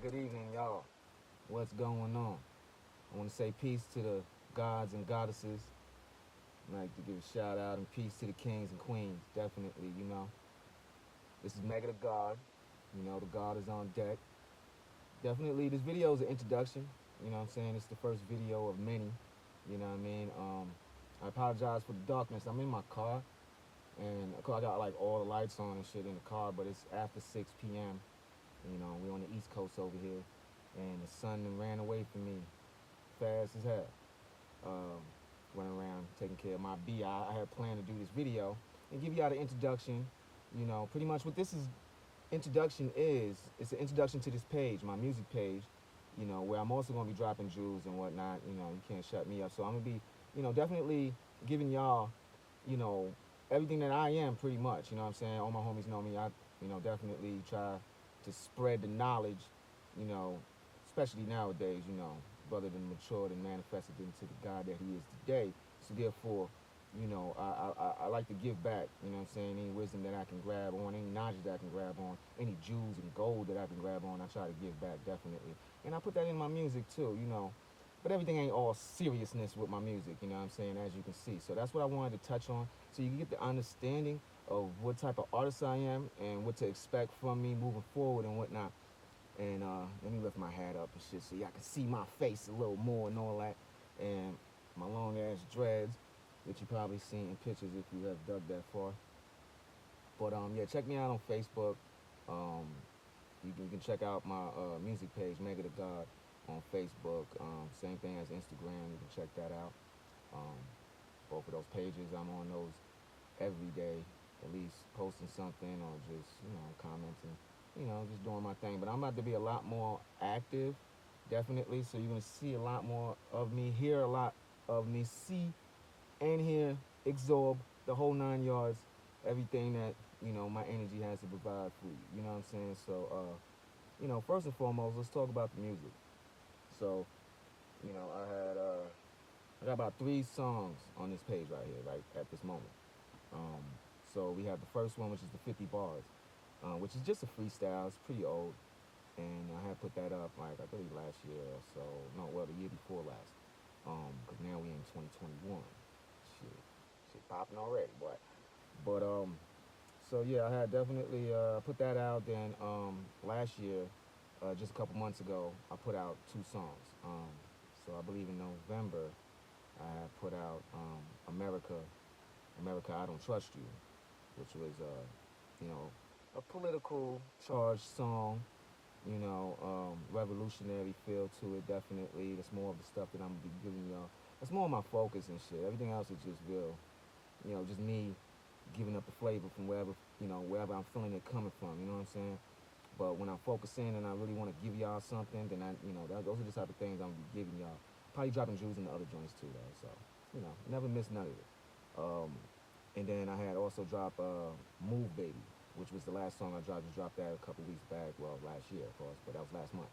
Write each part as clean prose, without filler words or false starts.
Hey, good evening, y'all. What's going on? I want to say peace to the gods and goddesses. I'd like to give a shout out and peace to the kings and queens. Definitely, This is Mega the God. The God is on deck. Definitely, this video is an introduction. It's the first video of many. You know what I mean? I apologize for the darkness. I'm in my car, and of course I got like all the lights on and shit in the car, but it's after 6 p.m. We're on the East Coast over here, and the sun done ran away from me fast as hell. Running around taking care of my BI. I had planned to do this video and give y'all the introduction. Pretty much what this is introduction is, it's an introduction to this page, my music page, where I'm also gonna be dropping jewels and whatnot. You can't shut me up. So I'm gonna be, definitely giving y'all, you know, everything that I am pretty much. You know what I'm saying? All my homies know me. I, definitely try to spread the knowledge, especially nowadays, brother than matured and manifested into the God that he is today. So therefore, I like to give back, any wisdom that I can grab on, any knowledge that I can grab on, any jewels and gold that I can grab on, I try to give back, definitely. And I put that in my music too, but everything ain't all seriousness with my music, as you can see. So that's what I wanted to touch on, so you can get the understanding of what type of artist I am and what to expect from me moving forward and whatnot. And let me lift my hat up and shit so y'all can see my face a little more and all that. And my long ass dreads, that you probably seen in pictures if you have dug that far. But yeah, check me out on Facebook. You can check out my music page, Mega the God, on Facebook. Same thing as Instagram. You can check that out. Both of those pages, I'm on those every day, at least posting something or just commenting, just doing my thing. But I'm about to be a lot more active, definitely. So you're gonna see a lot more of me, hear a lot of me, see and hear, absorb the whole 9 yards, everything that my energy has to provide for you. You know what I'm saying? So first and foremost, let's talk about the music. So I got about 3 songs on this page right here, right at this moment. So we have the first one, which is the 50 bars, which is just a freestyle. It's pretty old, and I had put that up like I believe last year or so. No, well, the year before last, because now we in 2021. Shit popping already, boy. But so yeah, I had definitely put that out. Then last year, just a couple months ago, I put out 2 songs. So I believe in November, I had put out America, I Don't Trust You, which was a political charged song. Revolutionary feel to it, definitely. That's more of the stuff that I'm gonna be giving y'all. That's more of my focus and shit. Everything else is just real, just me giving up the flavor from wherever I'm feeling it coming from, you know what I'm saying? But when I'm focusing and I really want to give y'all something, then those are the type of things I'm gonna be giving y'all. Probably dropping jewels in the other joints too, though. So, never miss none of it. And then I had also dropped Move Baby, which was the last song I dropped. Just dropped that a couple weeks back. Well, last year, of course, but that was last month.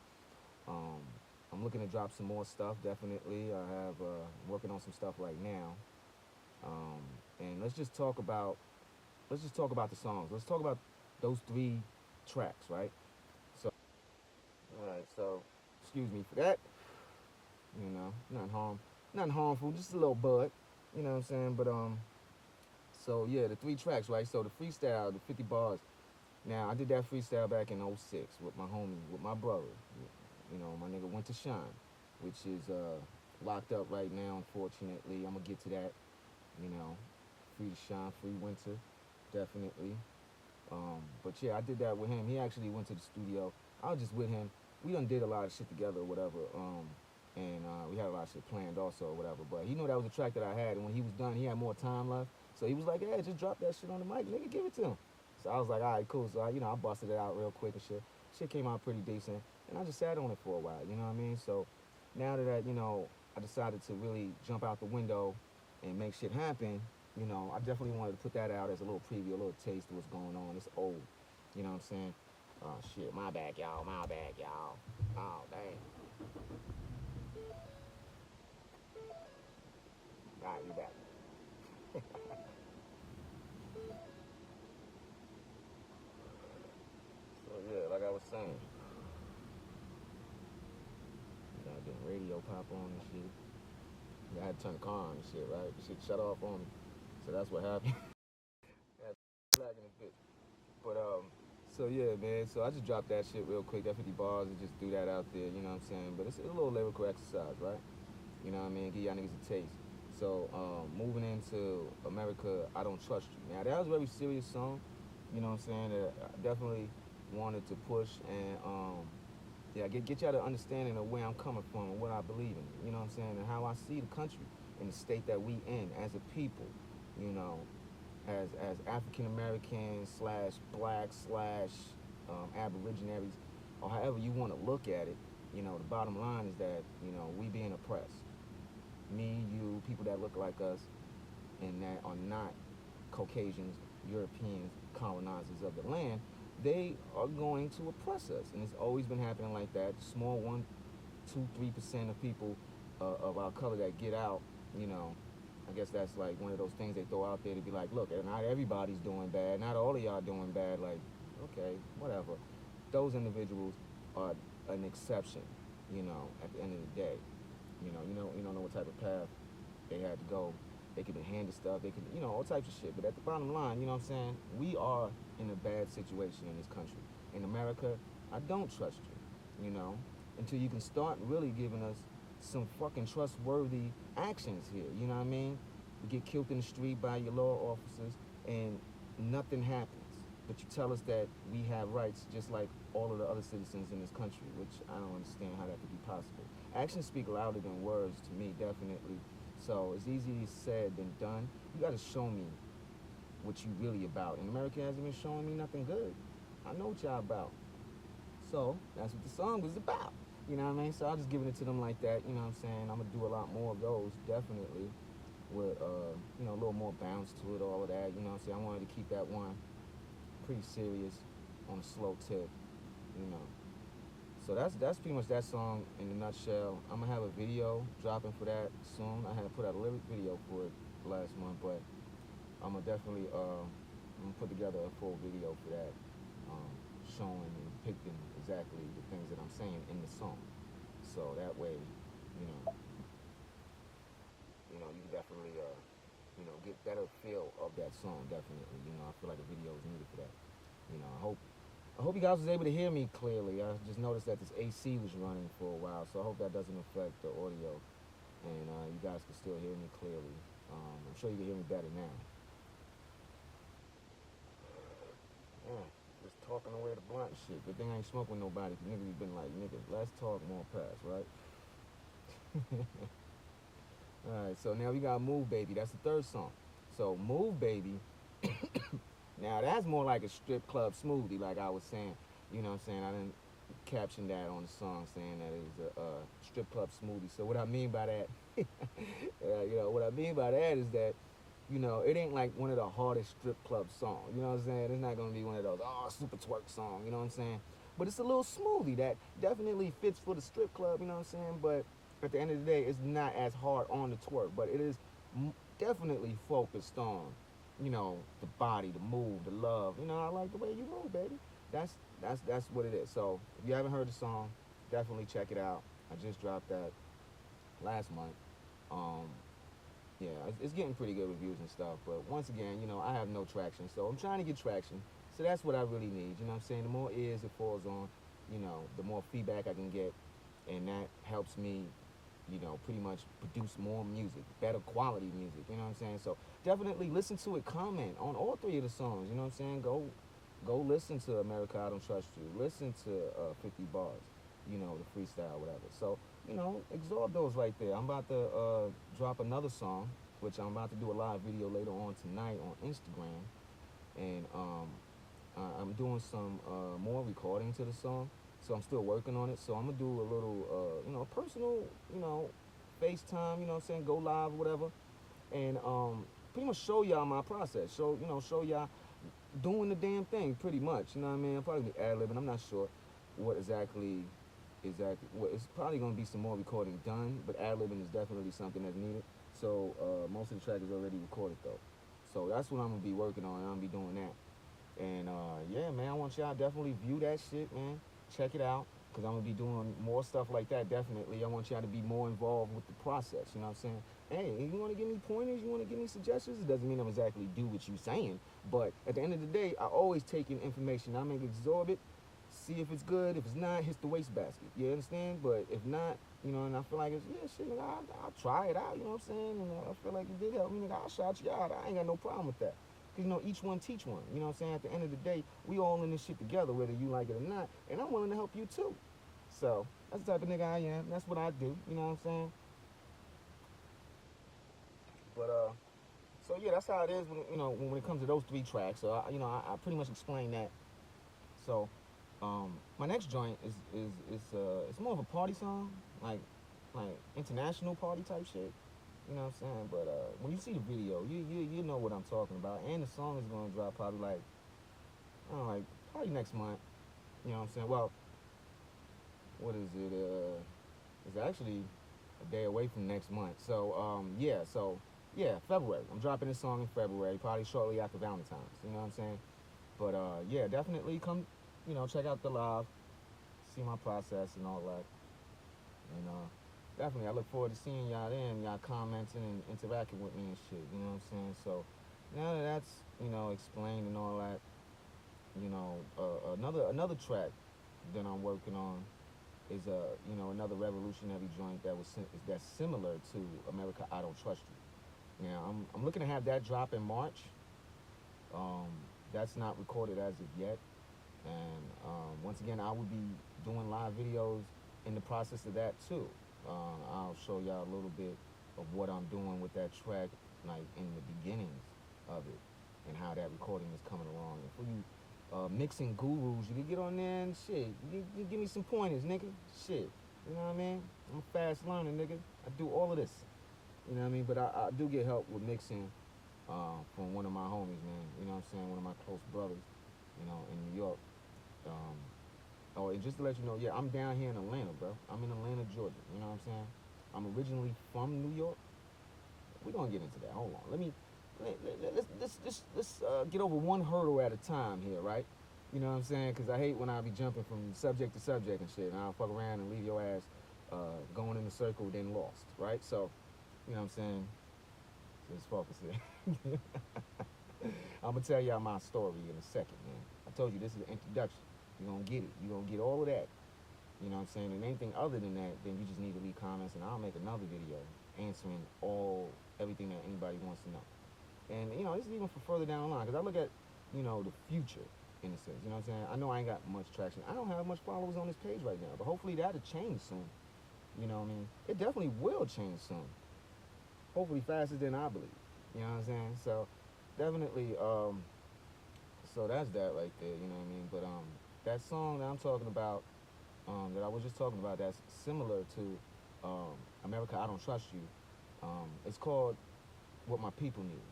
I'm looking to drop some more stuff, definitely. I have working on some stuff right now. And let's just talk about the songs. Let's talk about those 3 tracks, right? So, all right. So, excuse me for that. Nothing harmful, just a little bud. You know what I'm saying? But so yeah, the 3 tracks, right? So the freestyle, the 50 bars. Now I did that freestyle back in '06 with my homie, with my brother. My nigga Went to Shine, which is locked up right now, unfortunately. I'm gonna get to that. Free to shine, free winter, definitely. But yeah, I did that with him. He actually went to the studio. I was just with him. We done did a lot of shit together or whatever. And we had a lot of shit planned also or whatever. But he knew that was a track that I had. And when he was done, he had more time left. So he was like, yeah, just drop that shit on the mic, nigga, give it to him. So I was like, all right, cool. So I busted it out real quick and shit. Shit came out pretty decent. And I just sat on it for a while, you know what I mean? So now that, I decided to really jump out the window and make shit happen, I definitely wanted to put that out as a little preview, a little taste of what's going on. It's old, you know what I'm saying? Oh, shit, my bad, y'all, my bad, y'all. Oh, dang. All right, you back. So, yeah, like I was saying, pop on and shit. I had to turn the car on and shit, right? The shit shut off on me. So that's what happened. Had flag in a bit. But so yeah, man. So I just dropped that shit real quick. That 50 bars and just threw that out there. You know what I'm saying? But it's a little lyrical exercise, right? You know what I mean? Give y'all niggas a taste. So moving into America, I Don't Trust You. Now that was a very serious song. You know what I'm saying? That I definitely wanted to push and yeah, get y'all the understanding of where I'm coming from and what I believe in. You know what I'm saying? And how I see the country and the state that we in as a people. You know, as African Americans slash black slash aborigines, or however you want to look at it. You know, the bottom line is that we being oppressed. Me, you, people that look like us, and that are not Caucasians, Europeans, colonizers of the land, they are going to oppress us, and it's always been happening like that. Small 1, 2, 3% of people of our color that get out, you know, I guess that's like one of those things they throw out there to be like, look, not everybody's doing bad, not all of y'all doing bad. Like, okay, whatever. Those individuals are an exception, at the end of the day. You don't know what type of path they had to go. They could be handed stuff. They could, all types of shit. But at the bottom line, you know what I'm saying? We are in a bad situation in this country. In America, I don't trust you, until you can start really giving us some fucking trustworthy actions here. You know what I mean? We get killed in the street by your law officers and nothing happens. But you tell us that we have rights just like all of the other citizens in this country, which I don't understand how that could be possible. Actions speak louder than words to me, definitely. So it's easier said than done. You got to show me what you really about. And America hasn't been showing me nothing good. I know what y'all about. So that's what the song was about. You know what I mean? So I'm just giving it to them like that. You know what I'm saying? I'm going to do a lot more of those, definitely, with, a little more bounce to it, all of that. You know what I'm saying? I wanted to keep that one pretty serious on a slow tip, you know. So that's pretty much that song in a nutshell. I'm gonna have a video dropping for that soon. I had to put out a lyric video for it last month, but I'm gonna definitely I'm gonna put together a full video for that, showing and depicting exactly the things that I'm saying in the song. So that way, you know, you can definitely get better feel of that song. Definitely, I feel like a video is needed for that. I hope you guys was able to hear me clearly. I just noticed that this AC was running for a while, so I hope that doesn't affect the audio, and you guys can still hear me clearly. I'm sure you can hear me better now. Yeah, just talking away the blunt shit. Good thing I ain't smoking with nobody, cause niggas been like, nigga, let's talk more past, right? Alright, so now we got Move Baby. That's the third song. So Move Baby, now that's more like a strip club smoothie, like I was saying. You know what I'm saying? I didn't caption that on the song saying that it was a strip club smoothie. So what I mean by that, what I mean by that is that, it ain't like one of the hardest strip club songs. You know what I'm saying? It's not gonna be one of those super twerk song. You know what I'm saying? But it's a little smoothie that definitely fits for the strip club. You know what I'm saying? But at the end of the day, it's not as hard on the twerk, but it is definitely focused on, the body, the move, the love. I like the way you move, baby. That's what it is. So if you haven't heard the song, definitely check it out. I just dropped that last month. Yeah, it's getting pretty good reviews and stuff. But once again, I have no traction, so I'm trying to get traction. So that's what I really need. You know what I'm saying? The more ears it falls on, the more feedback I can get, and that helps me pretty much produce more music, better quality music, you know what I'm saying? So definitely listen to it, comment on all three of the songs, you know what I'm saying? Go listen to America, I Don't Trust You. Listen to 50 Bars, the freestyle, whatever. So, absorb those right there. I'm about to drop another song, which I'm about to do a live video later on tonight on Instagram. And I'm doing some more recording to the song. So I'm still working on it. So I'm gonna do a little, personal, FaceTime, you know what I'm saying, go live or whatever, and pretty much show y'all my process. Show y'all doing the damn thing, pretty much. You know what I mean? I'm probably gonna be ad-libbing. I'm not sure what exactly. What it's probably gonna be some more recording done, but ad-libbing is definitely something that's needed. So most of the track is already recorded though. So that's what I'm gonna be working on. I'm gonna be doing that. And yeah, man, I want y'all to definitely view that shit, man. Check it out. because I'm gonna be doing more stuff like that. Definitely, I want y'all to be more involved with the process. You know what I'm saying? Hey, if you want to give me pointers, you want to give me suggestions. It doesn't mean I'm exactly do what you saying, but at the end of the day, I always take in information. I make absorb it, see if it's good. If it's not, hit the wastebasket. You understand? But if not, you know, and I feel like it's yeah, shit, nigga, I'll try it out. You know what I'm saying? And I feel like it did help me, nigga. I'll shout you out. I ain't got no problem with that. Cause you know, each one teach one. You know what I'm saying? At the end of the day, we all in this shit together, whether you like it or not. And I'm willing to help you too. So that's the type of nigga I am. That's what I do. You know what I'm saying? But so yeah, that's how it is when you know when it comes to those three tracks. So I pretty much explained that. So my next joint is it's more of a party song, like international party type shit. You know what I'm saying? But when you see the video, you know what I'm talking about. And the song is gonna drop probably like I don't know, like probably next month. You know what I'm saying? Well, what is it? It's actually a day away from next month. So yeah, February. I'm dropping this song in February, probably shortly after Valentine's. You know what I'm saying? But yeah, definitely come, you know, check out the live, see my process and all that. And definitely, I look forward to seeing y'all then, y'all commenting and interacting with me and shit. You know what I'm saying? So now that that's explained and all that, another track that I'm working on is another revolutionary joint that's similar to America I Don't Trust You. Now I'm looking to have that drop in March. Um, that's not recorded as of yet, and once again I will be doing live videos in the process of that too. I'll show y'all a little bit of what I'm doing with that track, like in the beginnings of it, and how that recording is coming along. And for you mixing gurus, you can get on there and shit. You give me some pointers, nigga. Shit, you know what I mean? I'm a fast learner, nigga. I do all of this. You know what I mean? But I do get help with mixing from one of my homies, man. You know what I'm saying? One of my close brothers, in New York. Um, oh, and just to let you know, yeah, I'm down here in Atlanta, bro. I'm in Atlanta, Georgia. You know what I'm saying? I'm originally from New York. We're gonna get into that. Hold on. Let's get over one hurdle at a time here, right? You know what I'm saying? Because I hate when I be jumping from subject to subject and shit, and I'll fuck around and leave your ass going in a circle, then lost, right? So, you know what I'm saying? Let's focus here. I'm gonna tell y'all my story in a second, man. I told you this is an introduction. You're gonna get it. You're gonna get all of that. You know what I'm saying? And anything other than that, then you just need to leave comments, and I'll make another video answering everything that anybody wants to know. And this is even for further down the line, because I look at the future in a sense. You know what I'm saying? I know I ain't got much traction. I don't have much followers on this page right now, but hopefully that'll change soon. You know what I mean? It definitely will change soon. Hopefully faster than I believe. You know what I'm saying? So definitely. So that's that right there. You know what I mean? But that song that I'm talking about, that I was just talking about, that's similar to America I Don't Trust You. It's called What My People Need.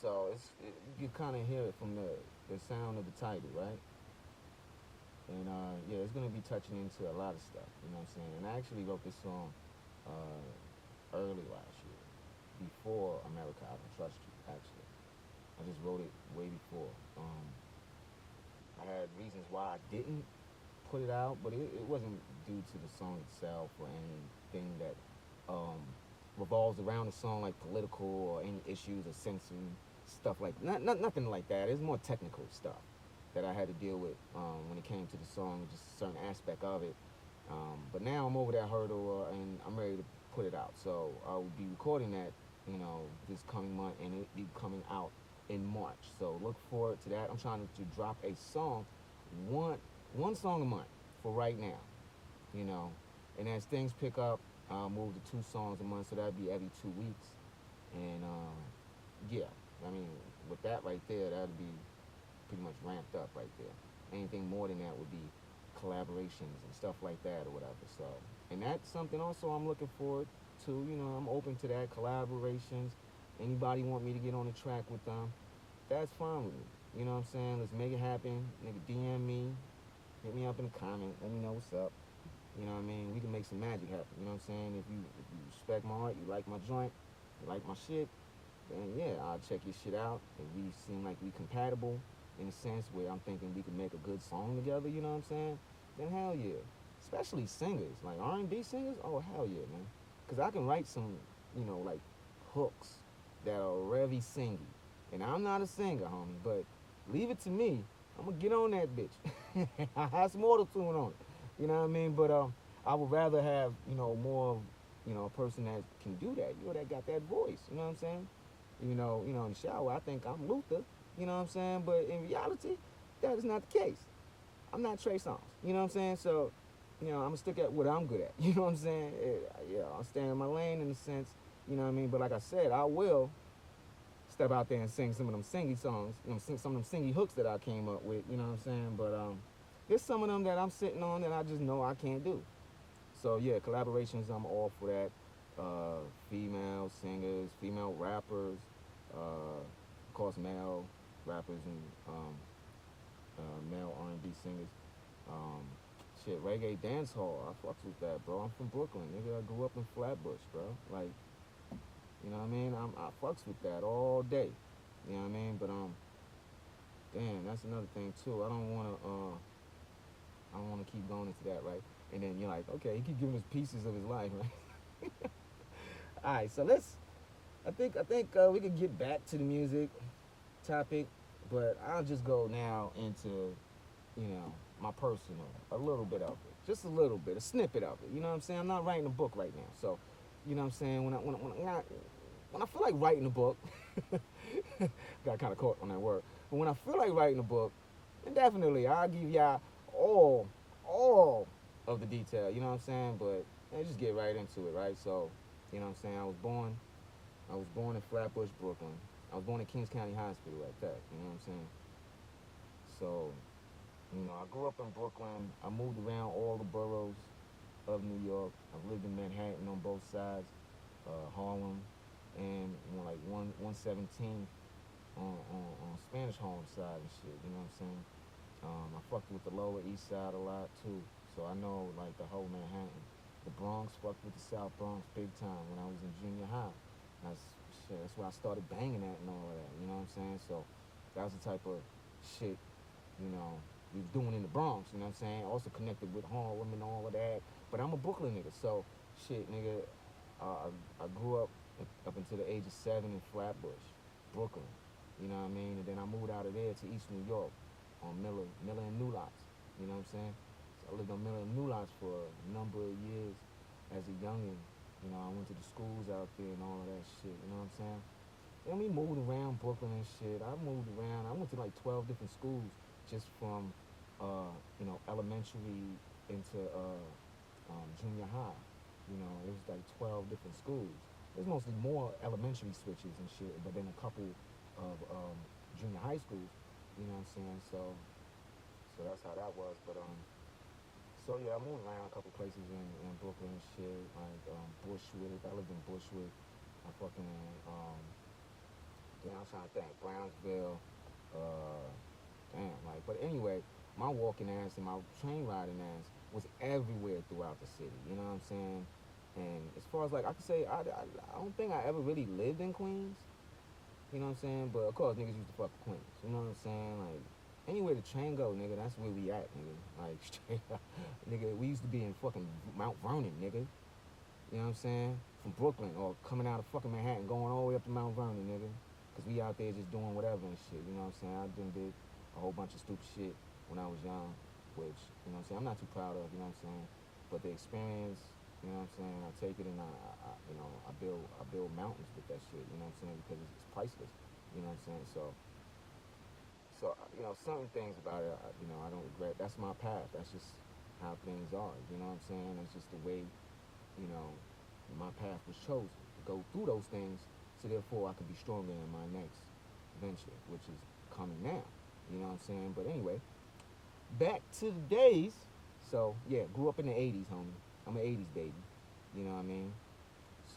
So you kind of hear it from the sound of the title, right? And yeah, it's gonna be touching into a lot of stuff. You know what I'm saying? And I actually wrote this song early last year, before America I Don't Trust You. Actually, I just wrote it way before. I had reasons why I didn't put it out, but it wasn't due to the song itself or anything that revolves around the song, like political or any issues or censoring stuff like nothing like that. It's more technical stuff that I had to deal with when it came to the song, just a certain aspect of it. But now I'm over that hurdle and I'm ready to put it out. So I will be recording that, this coming month, and it'll be coming out in March. So look forward to that. I'm trying to drop a song, one song a month for right now, and as things pick up, I'll move to 2 songs a month, so that'd be every 2 weeks. And yeah, I mean, with that right there, that'd be pretty much ramped up right there. Anything more than that would be collaborations and stuff like that or whatever. So, and that's something also I'm looking forward to. I'm open to that, collaborations. Anybody want me to get on the track with them, that's fine with me. You know what I'm saying? Let's make it happen. Nigga, DM me, hit me up in the comment, let me know what's up. You know what I mean? We can make some magic happen. You know what I'm saying? If you respect my art, you like my joint, you like my shit, then yeah, I'll check your shit out. If we seem like we compatible in a sense where I'm thinking we can make a good song together, you know what I'm saying? then hell yeah. Especially singers, like R&B singers. Oh hell yeah, man. Cause I can write some, like hooks that are very singy, and I'm not a singer, homie. But leave it to me. I'm gonna get on that bitch. I have some auto tune on it. You know what I mean? But I would rather have more of a person that can do that. That got that voice. You know what I'm saying? In the shower, I think I'm Luther. You know what I'm saying? But in reality, that is not the case. I'm not Trey Songz. You know what I'm saying? So, I'm gonna stick at what I'm good at. You know what I'm saying? Yeah, I'll stay in my lane in a sense. You know what I mean? But like I said, I will step out there and sing some of them singy songs. Sing some of them singy hooks that I came up with. You know what I'm saying? But there's some of them that I'm sitting on that I just know I can't do. So yeah, collaborations, I'm all for that. Female singers, female rappers, of course, male rappers and male R&B singers. Um, shit, reggae dance hall. I fucks with that, bro. I'm from Brooklyn, nigga. I grew up in Flatbush, bro. Like, you know what I mean? I fucks with that all day. You know what I mean? But damn, that's another thing too. I don't wanna keep going into that, right? And then you're like, okay, he keep giving us pieces of his life, right? All right, so I think we could get back to the music topic, but I'll just go now into my personal, a little bit of it, just a little bit, a snippet of it. You know what I'm saying? I'm not writing a book right now, so you know what I'm saying. When I feel like writing a book, got kind of caught on that word. But when I feel like writing a book, then definitely I'll give y'all all of the detail. You know what I'm saying? But just get right into it, right? So, you know what I'm saying. I was born in Flatbush, Brooklyn. I was born at Kings County Hospital at that. You know what I'm saying? So, I grew up in Brooklyn. I moved around all the boroughs of New York. I've lived in Manhattan on both sides, Harlem, and like 117 on Spanish Harlem side and shit. You know what I'm saying? I fucked with the Lower East Side a lot too, so I know like the whole Manhattan. The Bronx fucked with the South Bronx big time when I was in junior high. That's shit. That's where I started banging at and all of that. You know what I'm saying? So that was the type of shit we was doing in the Bronx. You know what I'm saying? Also connected with Harlem and all of that. But I'm a Brooklyn nigga, so shit, nigga. I grew up until the age of 7 in Flatbush, Brooklyn. You know what I mean? And then I moved out of there to East New York on Miller and New Lots. You know what I'm saying? So I lived on Miller and New Lots for a number of years as a youngin'. I went to the schools out there and all of that shit. You know what I'm saying? Then we moved around Brooklyn and shit. I moved around. I went to like 12 different schools just from, elementary into junior high. It was like 12 different schools. There's mostly more elementary switches and shit, but then a couple of junior high schools. You know what I'm saying? So that's how that was. But so yeah, I moved around a couple places in Brooklyn and shit, like Bushwick. I lived in Bushwick. I fucking I'm trying to think, Brownsville. Uh, damn, like, but anyway, my walking ass and my train riding ass was everywhere throughout the city. You know what I'm saying? And as far as like, I could say, I don't think I ever really lived in Queens. You know what I'm saying? But of course, niggas used to fuck with Queens. You know what I'm saying? Like, anywhere the train go, nigga, that's where we at, nigga. Like, straight up. Nigga, we used to be in fucking Mount Vernon, nigga. You know what I'm saying? From Brooklyn or coming out of fucking Manhattan, going all the way up to Mount Vernon, nigga. Cause we out there just doing whatever and shit. You know what I'm saying? I did a whole bunch of stupid shit when I was young, which, you know what I'm saying, I'm not too proud of, you know what I'm saying? But the experience, you know what I'm saying, I take it and I build mountains with that shit, you know what I'm saying? Because it's priceless, you know what I'm saying? So certain things about it, I don't regret. That's my path. That's just how things are, you know what I'm saying? That's just the way, you know, my path was chosen to go through those things, so therefore I could be stronger in my next venture, which is coming now. You know what I'm saying? But anyway, back to the days. So yeah, grew up in the '80s, homie. I'm an '80s baby. You know what I mean?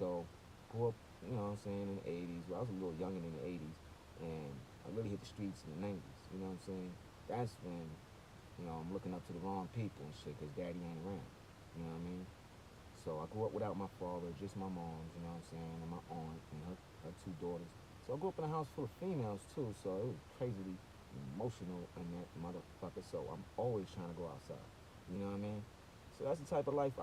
So grew up, you know what I'm saying, in the '80s. Well, I was a little younger in the '80s, and I really hit the streets in the '90s. You know what I'm saying? That's when I'm looking up to the wrong people and shit, cause daddy ain't around. You know what I mean? So I grew up without my father, just my moms, you know what I'm saying, and my aunt and her two daughters. So I grew up in a house full of females too, so it was crazily emotional in that motherfucker. So I'm always trying to go outside. You know what I mean? So that's the type of life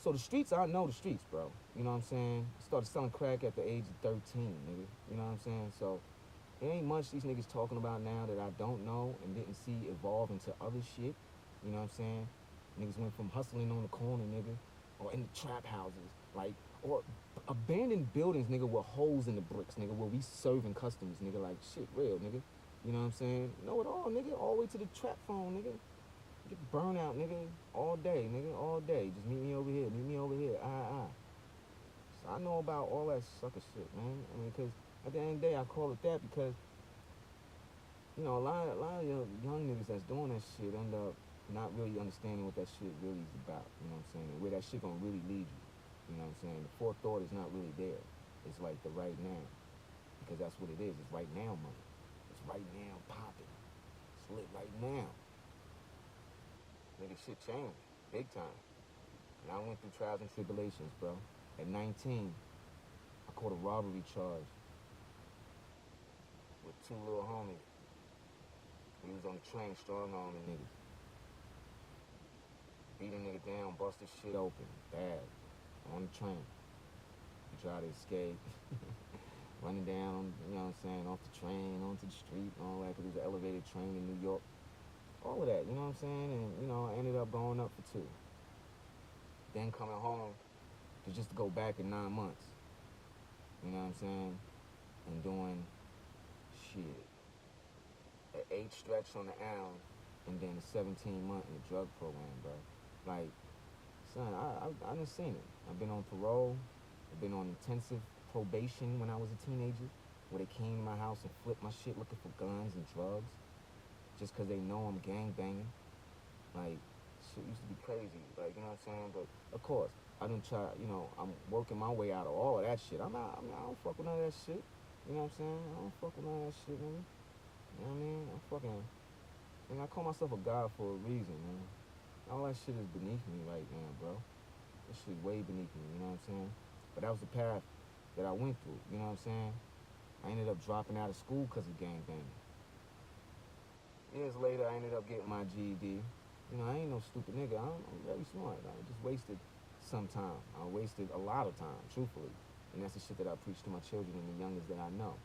so the streets, I know the streets, bro. You know what I'm saying? Started selling crack at the age of 13, nigga. You know what I'm saying? So it ain't much these niggas talking about now that I don't know and didn't see evolve into other shit. You know what I'm saying? Niggas went from hustling on the corner, nigga, or in the trap houses, like, or abandoned buildings, nigga, with holes in the bricks, nigga, where we serving customers, nigga, like shit real, nigga. You know what I'm saying? Know it all, nigga, all the way to the trap phone, nigga. Get burnt out, nigga, all day, nigga, all day. Just meet me over here, meet me over here, So I know about all that sucker shit, man. I mean, because at the end of the day, I call it that because, you know, a lot of young niggas that's doing that shit end up not really understanding what that shit really is about, you know what I'm saying? And where that shit gonna really lead you, you know what I'm saying? The forethought is not really there. It's like the right now, because that's what it is. It's right now money. It's right now popping. It's lit right now. Nigga, shit changed, big time. And I went through trials and tribulations, bro. At 19, I caught a robbery charge with two little homies. We was on the train, strong arming niggas. Beat a nigga down, bust his shit open, bad, on the train. We try to escape, running down, you know what I'm saying, off the train, onto the street, and all that, because it was an elevated train in New York. All of that, you know what I'm saying? And, you know, I ended up going up for 2. Then coming home to just to go back in 9 months. You know what I'm saying? And doing shit. An 8 stretch on the L, and then a 17-month in the drug program, bro. Like, son, I done seen it. I've been on parole. I've been on intensive probation when I was a teenager, where they came to my house and flipped my shit looking for guns and drugs, just because they know I'm gang banging. Like, shit used to be crazy, like, you know what I'm saying? But, of course, I done try, you know, I'm working my way out of all of that shit. I don't fuck with none of that shit. You know what I'm saying? I don't fuck with none of that shit, nigga. You know what I mean? I call myself a god for a reason, man. All that shit is beneath me right now, bro. That shit way beneath me, you know what I'm saying? But that was the path that I went through, you know what I'm saying? I ended up dropping out of school because of gang banging. Years later, I ended up getting my GED. You know, I ain't no stupid nigga. I'm very smart. I just wasted some time. I wasted a lot of time, truthfully. And that's the shit that I preach to my children and the youngest that I know.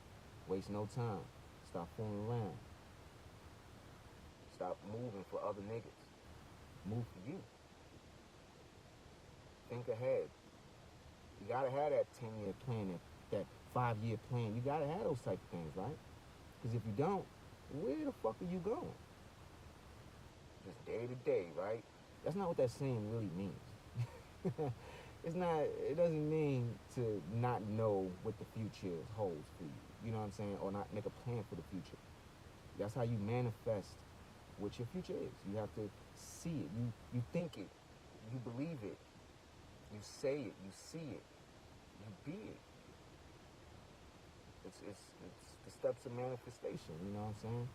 Waste no time. Stop fooling around. Stop moving for other niggas. Move for you. Think ahead. You gotta have that 10-year plan, that 5-year plan. You gotta have those type of things, right? Because if you don't, where the fuck are you going? Just day to day, right? That's not what that saying really means. It's not, it doesn't mean to not know what the future holds for you. You know what I'm saying? Or not make a plan for the future. That's how you manifest what your future is. You have to see it. You think it. You believe it. You say it. You see it. You be it. It's the steps of manifestation. You know what I'm saying?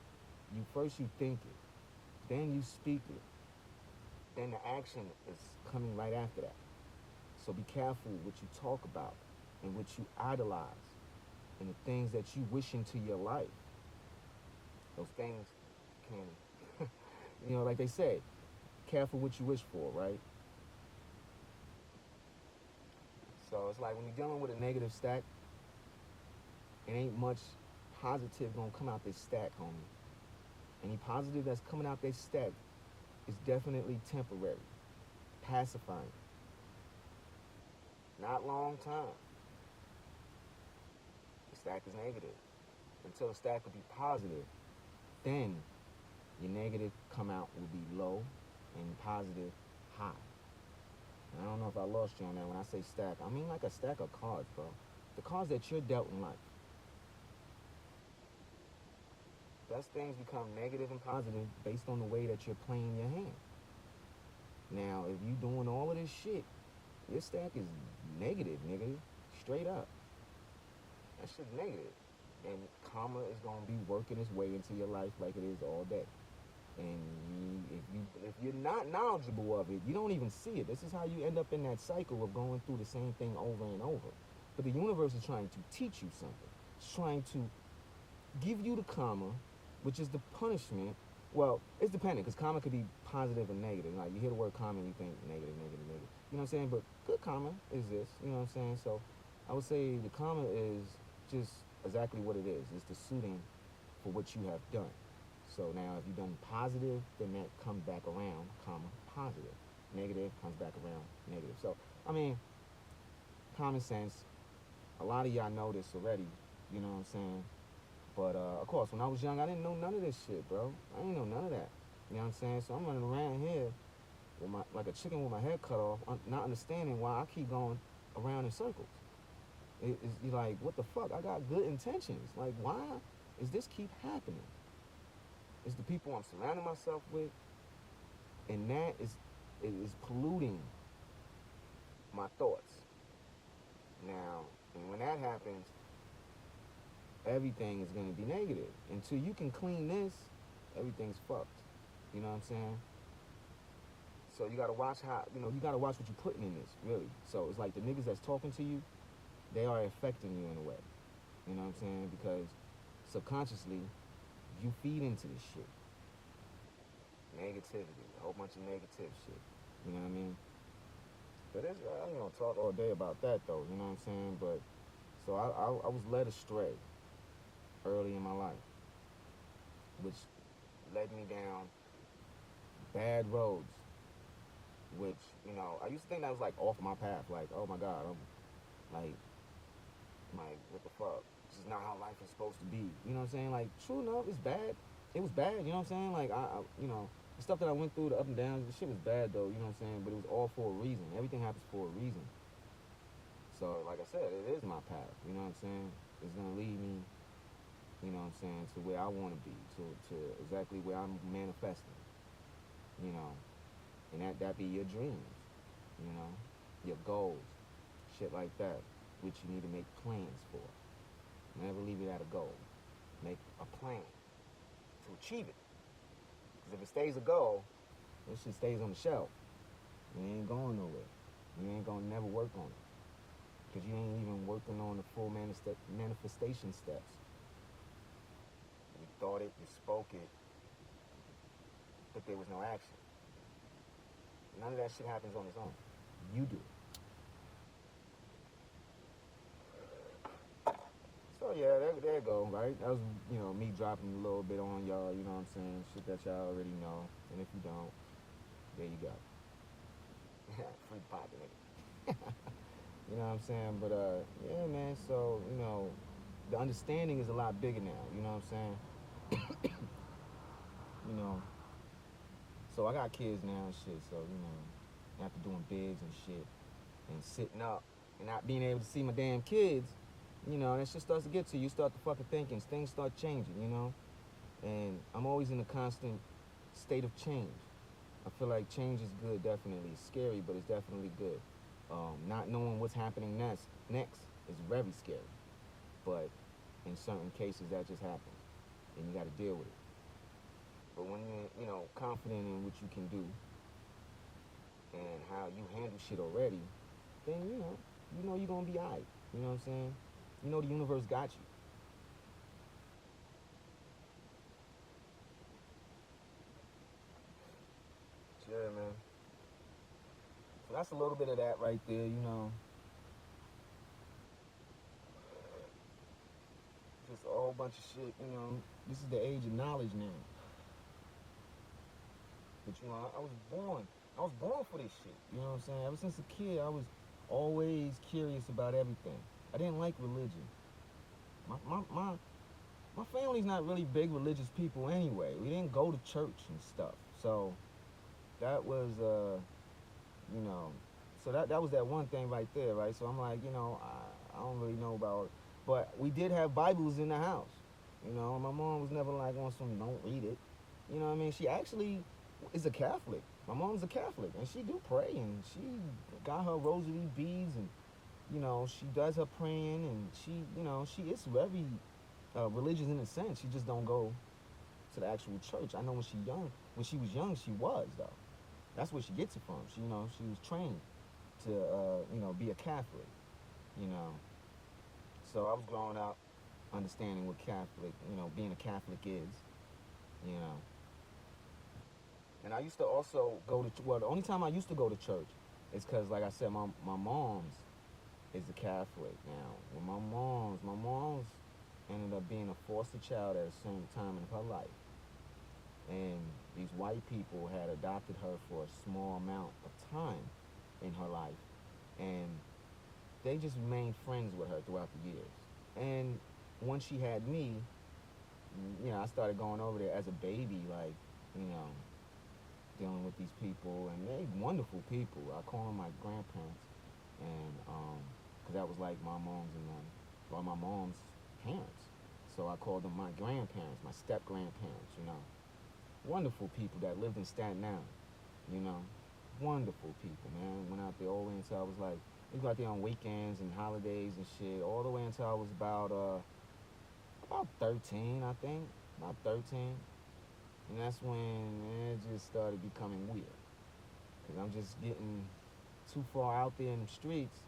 You think it. Then you speak it. Then the action is coming right after that. So be careful what you talk about and what you idolize and the things that you wish into your life. Those things can, you know, like they say, careful what you wish for, right? So it's like when you're dealing with a negative stack, it ain't much positive gonna come out this stack, homie. Any positive that's coming out this stack is definitely temporary, pacifying. Not long time. The stack is negative. Until the stack will be positive, then your negative come out will be low and positive high. And I don't know if I lost you on that when I say stack. I mean like a stack of cards, bro. The cards that you're dealt in life. Those things become negative and positive based on the way that you're playing your hand. Now, if you doing all of this shit, your stack is negative, nigga. Straight up. That shit's negative. And karma is gonna be working its way into your life like it is all day. And if you're not knowledgeable of it, you don't even see it. This is how you end up in that cycle of going through the same thing over and over. But the universe is trying to teach you something. It's trying to give you the karma, which is the punishment, Well, it's dependent because karma could be positive and negative. Like you hear the word karma and you think negative, negative, negative. You know what I'm saying? But good karma exists. You know what I'm saying? So I would say the karma is just exactly what it is. It's the suiting for what you have done. So now if you've done positive, then that comes back around, comma, positive. Negative comes back around, negative. So, I mean, common sense. A lot of y'all know this already. You know what I'm saying? But of course, when I was young, I didn't know none of this shit, bro. I didn't know none of that. You know what I'm saying? So I'm running around here with my like a chicken with my head cut off, not understanding why I keep going around in circles. It's you're like, what the fuck? I got good intentions. Like, why is this keep happening? It's the people I'm surrounding myself with, and that is it is polluting my thoughts. Now, and when that happens, everything is gonna be negative. Until you can clean this, everything's fucked. You know what I'm saying? So you gotta watch how you gotta watch what you're putting in this, really. So it's like the niggas that's talking to you, they are affecting you in a way. You know what I'm saying? Because subconsciously, you feed into this shit. Negativity, a whole bunch of negative shit. You know what I mean? But it's, I ain't gonna talk all day about that though. You know what I'm saying? But so I was led astray early in my life, which led me down bad roads. Which I used to think that was like off my path. Like, oh my God, I'm like what the fuck? This is not how life is supposed to be. You know what I'm saying? Like, true enough, it's bad. It was bad. You know what I'm saying? Like the stuff that I went through, the up and downs, the shit was bad though. You know what I'm saying? But it was all for a reason. Everything happens for a reason. So, like I said, it is my path. You know what I'm saying? It's gonna lead me, you know what I'm saying, to where I want to be, to exactly where I'm manifesting. You know, and that be your dreams. You know, your goals, shit like that, which you need to make plans for. Never leave it at a goal. Make a plan to achieve it. Because if it stays a goal, this shit stays on the shelf. You ain't going nowhere. You ain't gonna never work on it. Because you ain't even working on the full manifestation steps. You thought it, you spoke it, but there was no action. None of that shit happens on its own. You do it. So yeah, there you go, right? That was, me dropping a little bit on y'all, you know what I'm saying? Shit that y'all already know. And if you don't, there you go. Free popping it. You know what I'm saying? But yeah, man, so, the understanding is a lot bigger now, you know what I'm saying? you know, so I got kids now and shit, so, after doing bids and shit and sitting up and not being able to see my damn kids, that shit starts to get to you. You start to fucking thinking, things start changing, and I'm always in a constant state of change. I feel like change is good, definitely. It's scary, but it's definitely good. Not knowing what's happening next is very scary. But in certain cases, that just happens, and you got to deal with it. But when you're, confident in what you can do and how you handle shit already, then you're gonna be alright. You know what I'm saying? You know the universe got you. Yeah, man. So that's a little bit of that right there. Just a whole bunch of shit. This is the age of knowledge now. But I was born. I was born for this shit. You know what I'm saying? Ever since a kid, I was always curious about everything. I didn't like religion. My family's not really big religious people anyway. We didn't go to church and stuff. So that was you know, so that was that one thing right there, right? So I'm like, I don't really know about, but we did have Bibles in the house. My mom was never like on some don't read it. You know what I mean? She actually is a Catholic. My mom's a Catholic, and she do pray, and she got her rosary beads, and she does her praying, and she is very religious in a sense. She just don't go to the actual church. I know when she was young, she was though. That's where she gets it from. She was trained to be a Catholic. You know, so I was growing up understanding what Catholic, being a Catholic is. You know, And I used to also go to, well, the only time I used to go to church is because, like I said, my mom's is a Catholic. Now, when my mom's ended up being a foster child at a certain time in her life. And these white people had adopted her for a small amount of time in her life. And they just remained friends with her throughout the years. And once she had me, I started going over there as a baby, like, you know, dealing with these people, and they wonderful people. I call them my grandparents, and because that was like my mom's and or my mom's parents, so I called them my grandparents, my step grandparents. Wonderful people that lived in Staten Island. You know, wonderful people, man. Went out there all the way until I was like, we go out there on weekends and holidays and shit, all the way until I was about 13, I think, about 13. And that's when it just started becoming weird. Because I'm just getting too far out there in the streets,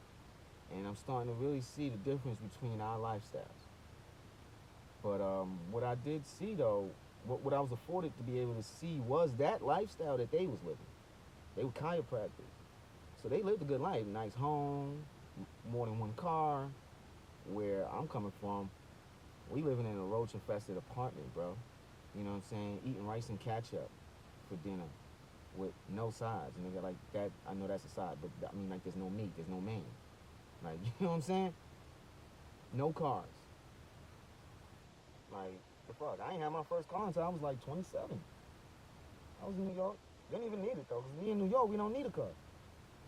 and I'm starting to really see the difference between our lifestyles. But what I did see, though, what I was afforded to be able to see was that lifestyle that they was living. They were chiropractors. So they lived a good life. Nice home, more than one car. Where I'm coming from, we living in a roach-infested apartment, bro. You know what I'm saying? Eating rice and ketchup for dinner with no sides. And they got like that. I know that's a side, but I mean, like, there's no meat, there's no main. Like, you know what I'm saying? No cars. Like, the fuck? I ain't had my first car until I was like 27. I was in New York. Didn't even need it though, because we in New York, we don't need a car.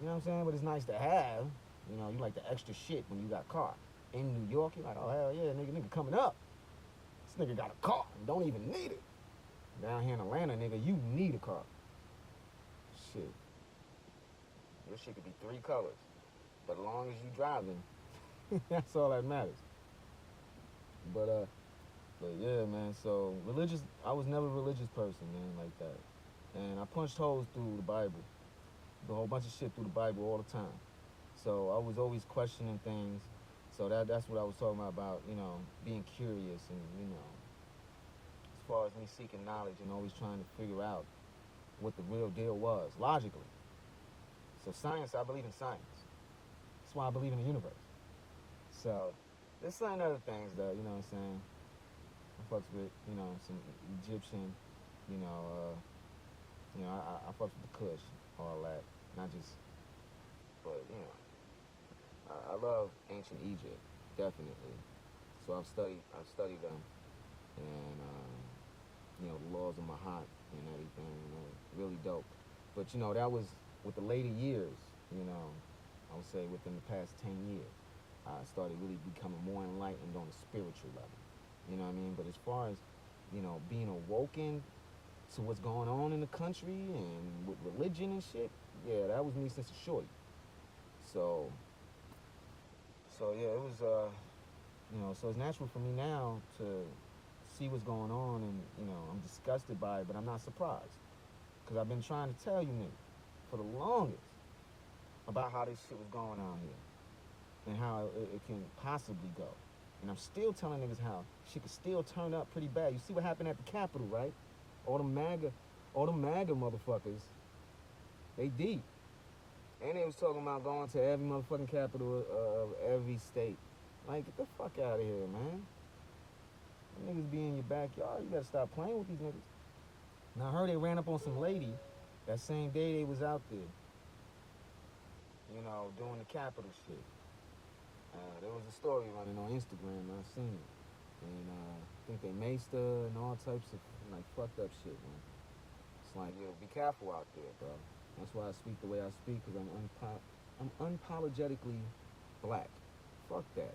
You know what I'm saying? But it's nice to have. You like the extra shit when you got a car. In New York, you're like, oh, hell yeah, nigga coming up. This nigga got a car and don't even need it. Down here in Atlanta, nigga, you need a car. Shit. Your shit could be 3 colors. But as long as you driving, that's all that matters. But yeah, man, so I was never a religious person, man, like that. And I punched holes through the Bible. A whole bunch of shit through the Bible all the time. So I was always questioning things. So that's what I was talking about, being curious and, as far as me seeking knowledge and always trying to figure out what the real deal was, logically. So science, I believe in science. That's why I believe in the universe. So there's certain other things though, you know what I'm saying? I fucks with, some Egyptian, I fucks with the Kush, all that. Not just, but, I love ancient Egypt, definitely. So I've studied them, and the laws of Mahat and everything, really dope. But that was with the later years, I would say within the past 10 years, I started really becoming more enlightened on a spiritual level. You know what I mean? But as far as, being awoken to what's going on in the country and with religion and shit, yeah, that was me since a shorty. So yeah, it was, so it's natural for me now to see what's going on, and, I'm disgusted by it, but I'm not surprised. Because I've been trying to tell you niggas for the longest about how this shit was going on here and how it can possibly go. And I'm still telling niggas how shit could still turn up pretty bad. You see what happened at the Capitol, right? All the MAGA motherfuckers, they deep. And they was talking about going to every motherfucking capital of every state. Like, get the fuck out of here, man. Them niggas be in your backyard. You gotta stop playing with these niggas. Now, I heard they ran up on some lady that same day they was out there, doing the Capitol shit. There was a story running on Instagram, I seen it. And I think they maced her and all types of, like, fucked up shit, man. It's like, yo, be careful out there, bro. That's why I speak the way I speak, because I'm unapologetically black. Fuck that.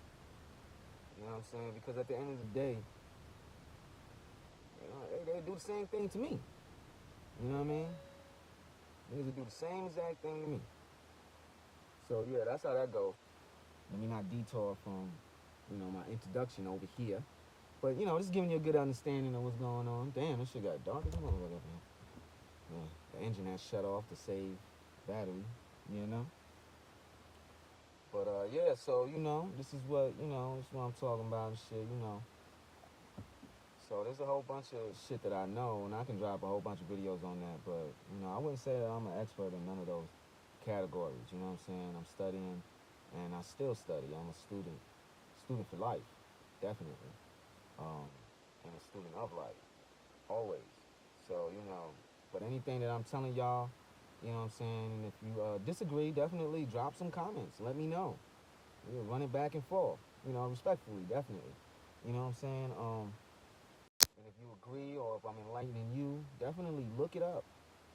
You know what I'm saying? Because at the end of the day, they do the same thing to me. You know what I mean? Niggas do the same exact thing to me. So yeah, that's how that goes. Let me not detour from, my introduction over here. But, just giving you a good understanding of what's going on. Damn, this shit got dark as a motherfucker, man. Yeah, the engine has shut off to save battery, But yeah, so this is what I'm talking about and shit, So there's a whole bunch of shit that I know, and I can drop a whole bunch of videos on that. But I wouldn't say that I'm an expert in none of those categories. You know what I'm saying? I'm studying, and I still study. I'm a student for life, definitely, and a student of life, always. So but anything that I'm telling y'all, you know what I'm saying. And if you disagree, definitely drop some comments. Let me know. Run it back and forth. Respectfully, definitely. You know what I'm saying? And if you agree or if I'm enlightening you, definitely look it up.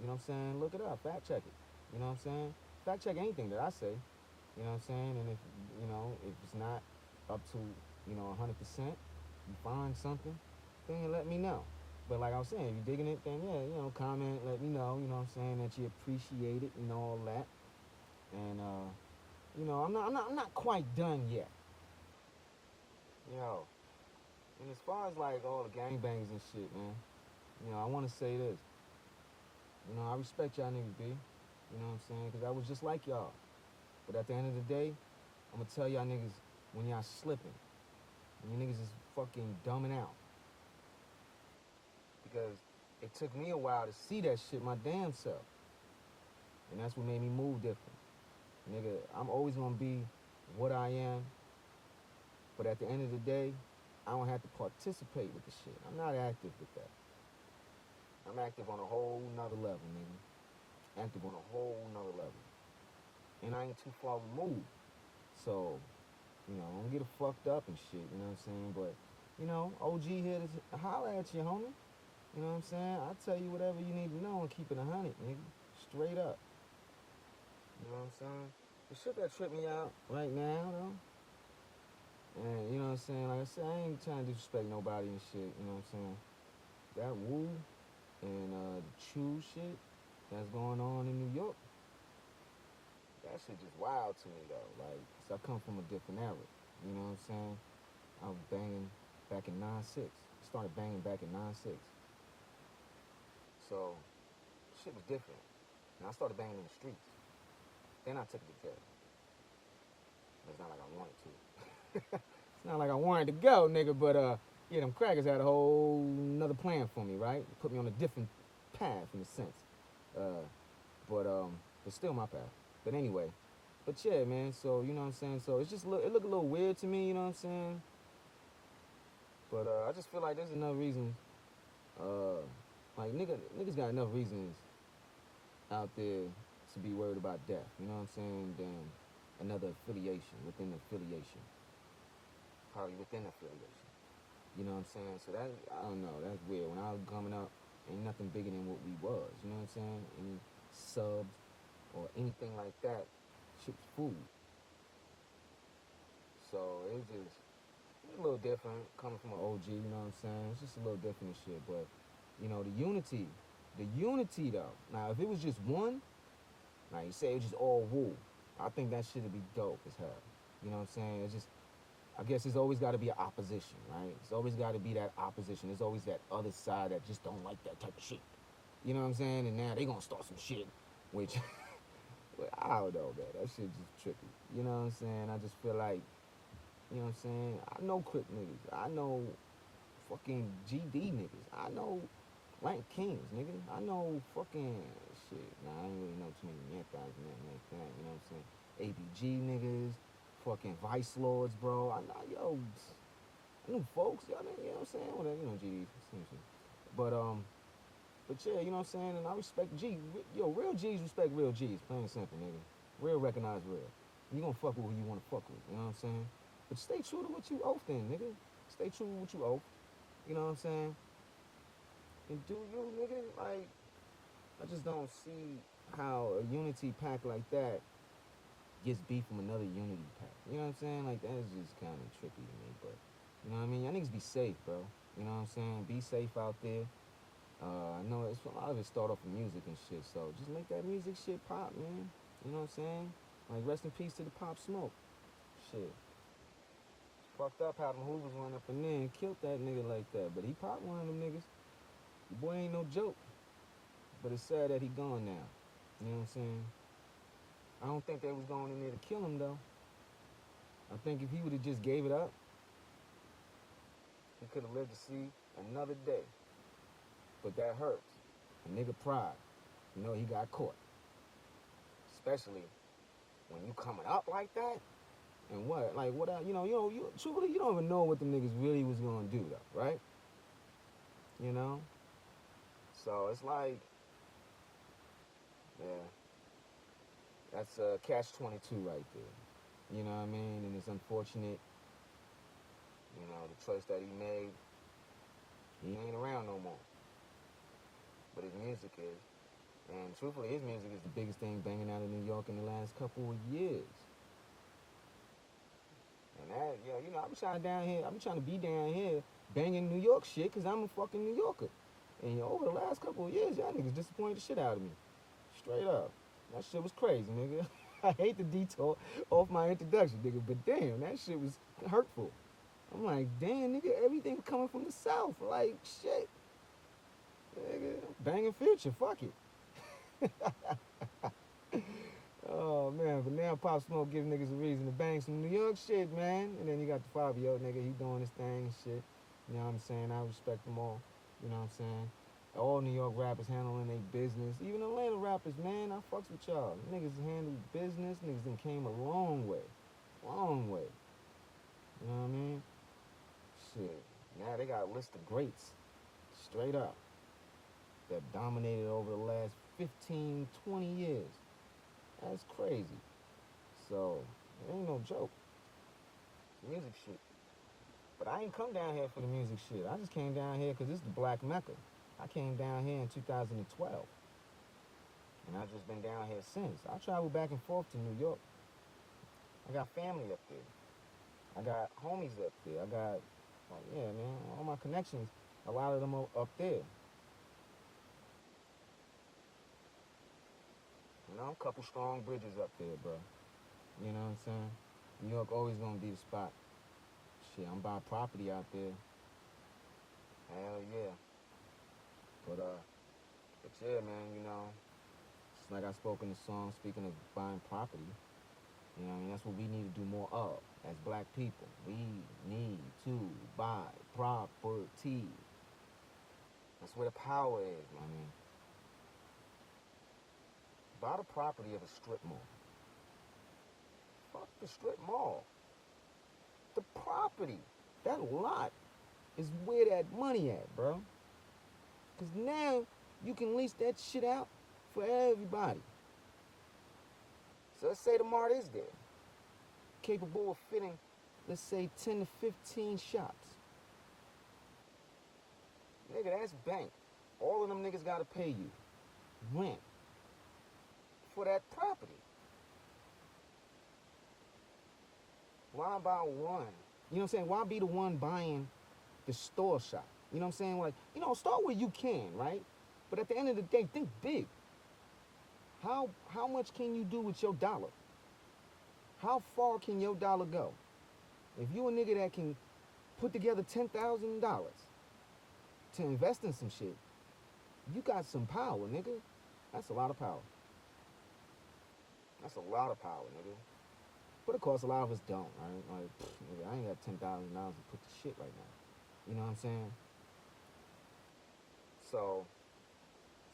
You know what I'm saying? Look it up. Fact check it. You know what I'm saying? Fact check anything that I say. You know what I'm saying? And if it's not up to, 100%, you find something, then you let me know. But like I was saying, if you're digging it, then yeah, comment, let me know, what I'm saying, that you appreciate it and all that. And I'm not quite done yet. And as far as like all the gangbangs and shit, man, I want to say this. I respect y'all niggas, B. You know what I'm saying? Because I was just like y'all. But at the end of the day, I'm going to tell y'all niggas when y'all slipping. When you niggas is fucking dumbing out. Because it took me a while to see that shit my damn self. And that's what made me move different. Nigga, I'm always going to be what I am. But at the end of the day, I don't have to participate with the shit. I'm not active with that. I'm active on a whole nother level, nigga. Active on a whole nother level. And I ain't too far removed. So, don't get it fucked up and shit, you know what I'm saying? But, OG here to holler at you, homie. You know what I'm saying? I'll tell you whatever you need to know and keep it 100, nigga. Straight up. You know what I'm saying? The shit that tripped me out right now, though. And, you know what I'm saying? Like I said, I ain't trying to disrespect nobody and shit, you know what I'm saying? That Wu and the Chew shit that's going on in New York, that shit just wild to me, though. Like, 'cause I come from a different era, you know what I'm saying? I was banging back in 9-6. Started banging back in 9-6. So, shit was different. And I started banging in the streets. Then I took it to jail. It's not like I wanted to. It's not like I wanted to go, nigga, but yeah, them crackers had a whole another plan for me, right? Put me on a different path in a sense. But still my path. But anyway, but yeah, man. So you know what I'm saying. So it's just it look a little weird to me, you know what I'm saying. But I just feel like there's enough reasons. Like niggas got enough reasons out there to be worried about death. You know what I'm saying? Than another affiliation within the affiliation. Probably within affiliation. You know what I'm saying? So that, I don't know, that's weird. When I was coming up, ain't nothing bigger than what we was. You know what I'm saying? Any subs or anything like that, shit was food. So it was just a little different coming from an OG, you know what I'm saying? It's just a little different and shit. But, the unity though. Now, if it was just one, like you say it was just all wool, I think that shit would be dope as hell. You know what I'm saying? It's just, I guess there's always got to be an opposition, right? It's always got to be that opposition. There's always that other side that just don't like that type of shit. You know what I'm saying? And now they gonna start some shit, which I don't know, man. That shit just trippy. You know what I'm saying? I just feel like, you know what I'm saying? I know Crip niggas. I know fucking GD niggas. I know Rank Kings, nigga. I know fucking shit. Nah, I ain't really know too many Yanthas and nothing like that. You know what I'm saying? ABG niggas, fucking Vice Lords, bro. I know, I knew folks, y'all, you know what I'm saying? Whatever, GD, same shit. But yeah, you know what I'm saying? And I respect G. Real G's respect real G's. Plain and simple, nigga. Real recognize real. You gonna fuck with who you wanna fuck with, you know what I'm saying? But stay true to what you oath then, nigga. Stay true to what you oath. You know what I'm saying? And do you, nigga? Like, I just don't see how a unity pack like that gets beef from another unity pack. You know what I'm saying? Like, that is just kind of trippy to me. But, you know what I mean? Y'all niggas be safe, bro. You know what I'm saying? Be safe out there. I know a lot of it start off with music and shit, so just make that music shit pop, man. You know what I'm saying? Like, rest in peace to the Pop Smoke. Shit. It's fucked up how them Hoovers went up in there and killed that nigga like that. But he popped one of them niggas. The boy ain't no joke. But it's sad that he gone now. You know what I'm saying? I don't think they was going in there to kill him, though. I think if he would have just gave it up, He could have lived to see another day. But that hurts. A nigga pride. You know, he got caught. Especially when you coming up like that. And what? Like, what? You truthfully, you don't even know what the niggas really was gonna do, though, right? You know? So it's like, yeah, that's a catch-22 right there. You know what I mean? And it's unfortunate, you know, the choice that he made. He ain't around no more. But his music is. And truthfully, his music is the biggest thing banging out in New York in the last couple of years. And that, you know, I'm trying to be down here banging New York shit because I'm a fucking New Yorker. And over the last couple of years, y'all niggas disappointed the shit out of me. Straight up. That shit was crazy, nigga. I hate the detour off my introduction, nigga, but damn, that shit was hurtful. I'm like, damn, nigga, everything coming from the South. Like, shit. Nigga, banging Future, fuck it. Oh, man, but now Pop Smoke giving niggas a reason to bang some New York shit, man. And then you got the Fabio nigga, he doing his thing and shit. You know what I'm saying? I respect them all. You know what I'm saying? All New York rappers handling their business. Even Atlanta rappers, man, I fucks with y'all. Niggas handle business. Niggas done came a long way. Long way. You know what I mean? Shit. Now they got a list of greats. Straight up. That dominated over the last 15, 20 years. That's crazy. So, it ain't no joke. Music shit. But I ain't come down here for the music shit. I just came down here because this is the Black Mecca. I came down here in 2012. And I've just been down here since. I travel back and forth to New York. I got family up there. I got homies up there. I got, yeah, man, all my connections, a lot of them are up there. You know, a couple strong bridges up there, bro. You know what I'm saying? New York always gonna be the spot. Shit, I'm buying property out there. Hell yeah. But yeah, man, you know, it's like I spoke in the song, speaking of buying property, you know what I mean, that's what we need to do more of as black people. We need to buy property. That's where the power is, my man. Buy the property of a strip mall. Fuck the strip mall. The property, that lot, is where that money at, bro. Because now you can lease that shit out for everybody. So let's say the mart is there, capable of fitting, let's say 10 to 15 shops. Nigga, that's bank. All of them niggas gotta pay you rent for that property. Why buy one? You know what I'm saying? Why be the one buying the store shop? You know what I'm saying? Like, you know, start where you can, right? But at the end of the day, think big. How much can you do with your dollar? How far can your dollar go? If you a nigga that can put together $10,000 to invest in some shit, you got some power, nigga. That's a lot of power. That's a lot of power, nigga. But of course, a lot of us don't, right? Like, nigga, I ain't got $10,000 to put the shit right now. You know what I'm saying? So,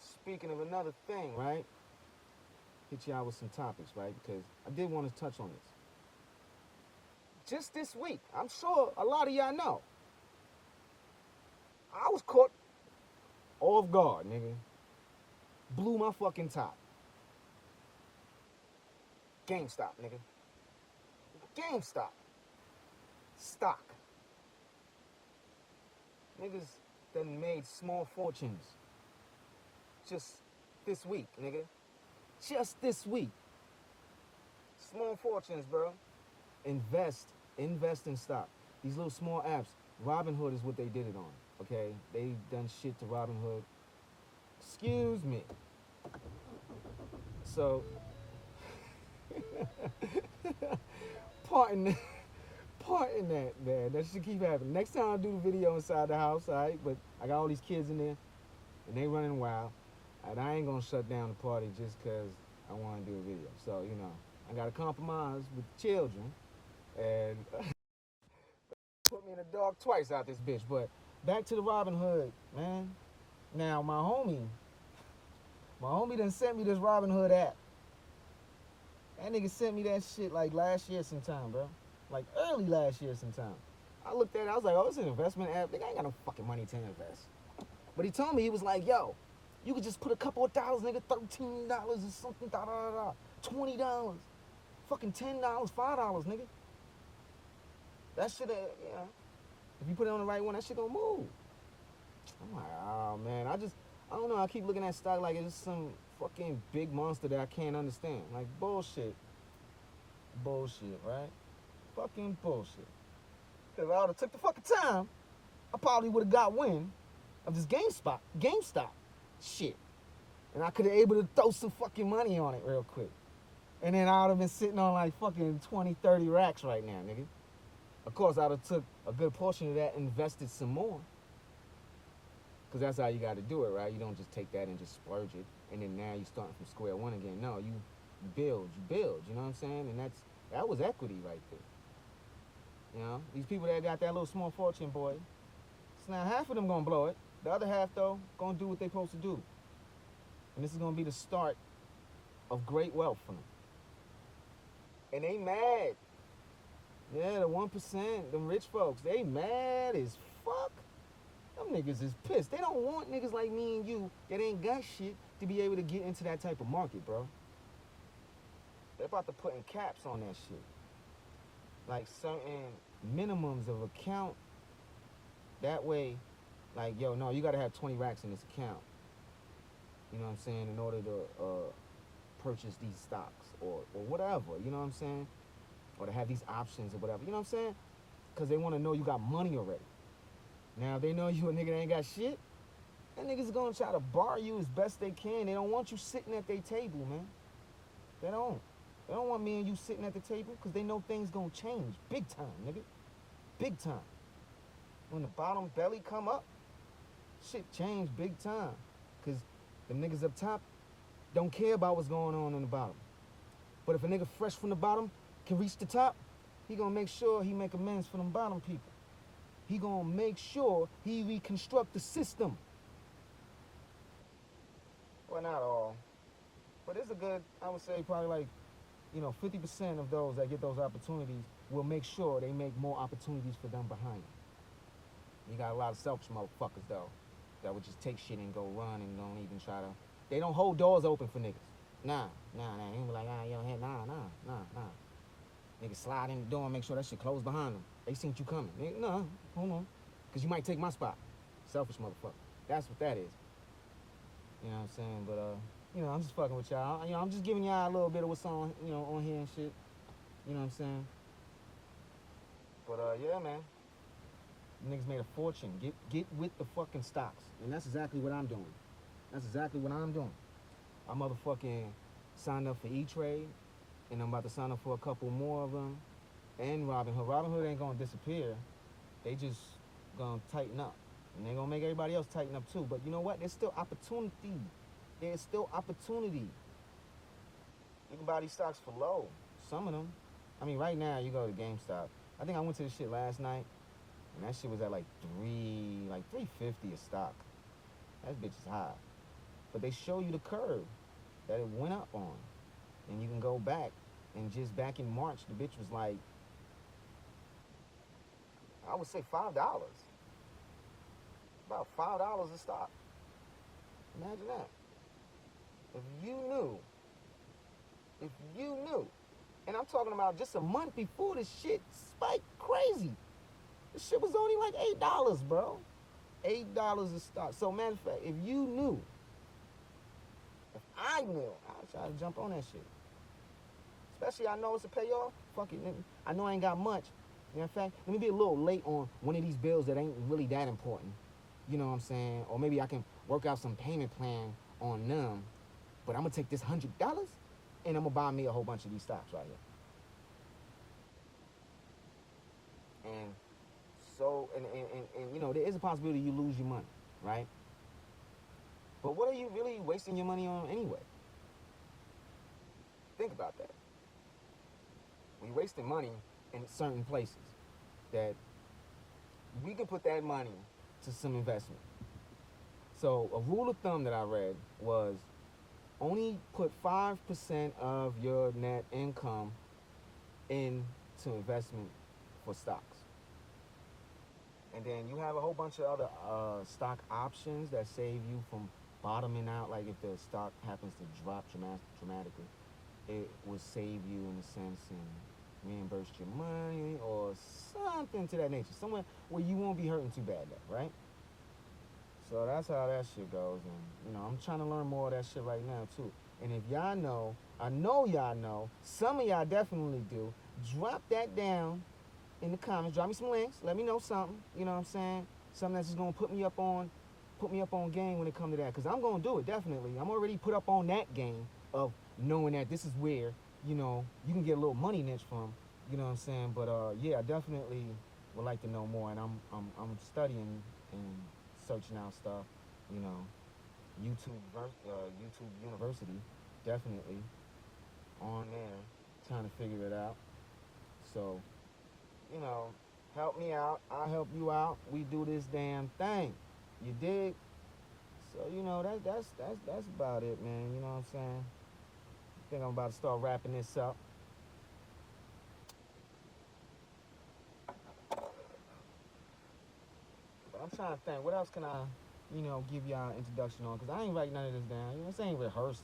speaking of another thing, right? Hit y'all with some topics, right? Because I did want to touch on this. Just this week, I'm sure a lot of y'all know, I was caught off guard, nigga. Blew my fucking top. GameStop, nigga. GameStop. Stock. Niggas done made small fortunes. Just this week, nigga. Just this week. Small fortunes, bro. Invest in stock. These little small apps. Robinhood is what they did it on. Okay? They done shit to Robinhood. Excuse me. So, pardon that, man. That should keep happening. Next time I do the video inside the house, alright? But I got all these kids in there, and they running wild. And I ain't gonna shut down the party just because I want to do a video. So, you know, I gotta compromise with the children. And Put me in the dog twice out this bitch. But back to the Robin Hood, man. Now my homie done sent me this Robin Hood app. That nigga sent me that shit like last year sometime, bro. Like early last year sometime. I looked at it, I was like, oh, it's an investment app. Nigga, I ain't got no fucking money to invest. But he told me, he was like, yo, you could just put a couple of dollars, nigga, $13 or something, $20, fucking $10, $5, nigga. That shit, if you put it on the right one, that shit gonna move. I'm like, oh man, I don't know, I keep looking at stock like it's some fucking big monster that I can't understand. Like, bullshit. Bullshit, right? Fucking bullshit. Because I would have took the fucking time, I probably would have got wind of this GameStop shit. And I could have able to throw some fucking money on it real quick. And then I would have been sitting on like fucking 20, 30 racks right now, nigga. Of course, I would have took a good portion of that and invested some more. Because that's how you got to do it, right? You don't just take that and just splurge it. And then now you're starting from square one again. No, you build, you know what I'm saying? And that was equity right there. You know, these people that got that little small fortune, boy. So now half of them gonna blow it. The other half, though, gonna do what they supposed to do. And this is gonna be the start of great wealth for them. And they mad. Yeah, the 1%, them rich folks, they mad as fuck. Them niggas is pissed. They don't want niggas like me and you that ain't got shit to be able to get into that type of market, bro. They're about to put in caps on that shit. Like certain minimums of account. That way, like, yo, no, you gotta have 20 racks in this account. You know what I'm saying? In order to purchase these stocks or whatever, you know what I'm saying? Or to have these options or whatever, you know what I'm saying? Because they want to know you got money already. Now, if they know you a nigga that ain't got shit, that niggas gonna try to bar you as best they can. They don't want you sitting at their table, man. They don't. They don't want me and you sitting at the table because they know things gonna change. Big time, nigga. Big time. When the bottom belly come up, shit change big time. Because them niggas up top don't care about what's going on in the bottom. But if a nigga fresh from the bottom can reach the top, he gonna make sure he make amends for them bottom people. He gonna make sure he reconstruct the system. Well, not all. But it's a good, I would say probably like, 50% of those that get those opportunities will make sure they make more opportunities for them behind them. You got a lot of selfish motherfuckers though, that would just take shit and go run and don't even try to, they don't hold doors open for niggas. Nah. They be like, nah. Niggas slide in the door and make sure that shit closed behind them. They seen you coming. Nigga, nah, hold on. Because you might take my spot. Selfish motherfucker. That's what that is. You know what I'm saying? But, I'm just fucking with y'all. I'm just giving y'all a little bit of what's on, on here and shit. You know what I'm saying? But, yeah, man. Niggas made a fortune. Get with the fucking stocks. And that's exactly what I'm doing. I motherfucking signed up for E-Trade. And I'm about to sign up for a couple more of them. And Robinhood. Robinhood ain't gonna disappear. They just gonna tighten up. And they're gonna make everybody else tighten up too. But you know what? There's still opportunity. You can buy these stocks for low. Some of them. I mean, right now, you go to GameStop. I think I went to this shit last night. And that shit was at like $350 a stock. That bitch is high. But they show you the curve that it went up on. And you can go back, and just back in March, the bitch was like, I would say $5. About $5 a stock. Imagine that. If you knew, and I'm talking about just a month before this shit spiked crazy. This shit was only like $8, bro. $8 a stock. So matter of fact, if I knew, I'd try to jump on that shit. Especially I know it's a payoff. Fuck it, nigga. I know I ain't got much. You know, in fact, let me be a little late on one of these bills that ain't really that important. You know what I'm saying? Or maybe I can work out some payment plan on them. But I'm gonna take this $100 and I'm gonna buy me a whole bunch of these stocks right here. And so, and there is a possibility you lose your money, right? But what are you really wasting your money on anyway? Think about that. We're wasting money in certain places that we can put that money to some investment. So a rule of thumb that I read was only put 5% of your net income into investment for stocks. And then you have a whole bunch of other stock options that save you from bottoming out. Like if the stock happens to drop dramatically, it will save you in a sense and reimburse your money or something to that nature. Somewhere where you won't be hurting too bad, right? So that's how that shit goes. And, I'm trying to learn more of that shit right now, too. And if y'all know, I know y'all know, some of y'all definitely do, drop that down in the comments. Drop me some links. Let me know something. You know what I'm saying? Something that's just gonna put me up on game when it comes to that. Cause I'm gonna do it definitely. I'm already put up on that game of knowing that this is where you can get a little money niche from. You know what I'm saying? But yeah, I definitely would like to know more. And I'm studying and searching out stuff. You know, YouTube University, definitely on there, trying to figure it out. So you know, help me out. I'll help you out. We do this damn thing. You dig? So that's about it, man. You know what I'm saying? I think I'm about to start wrapping this up. But I'm trying to think. What else can I, give y'all an introduction on? Cause I ain't writing none of this down. This ain't rehearsed.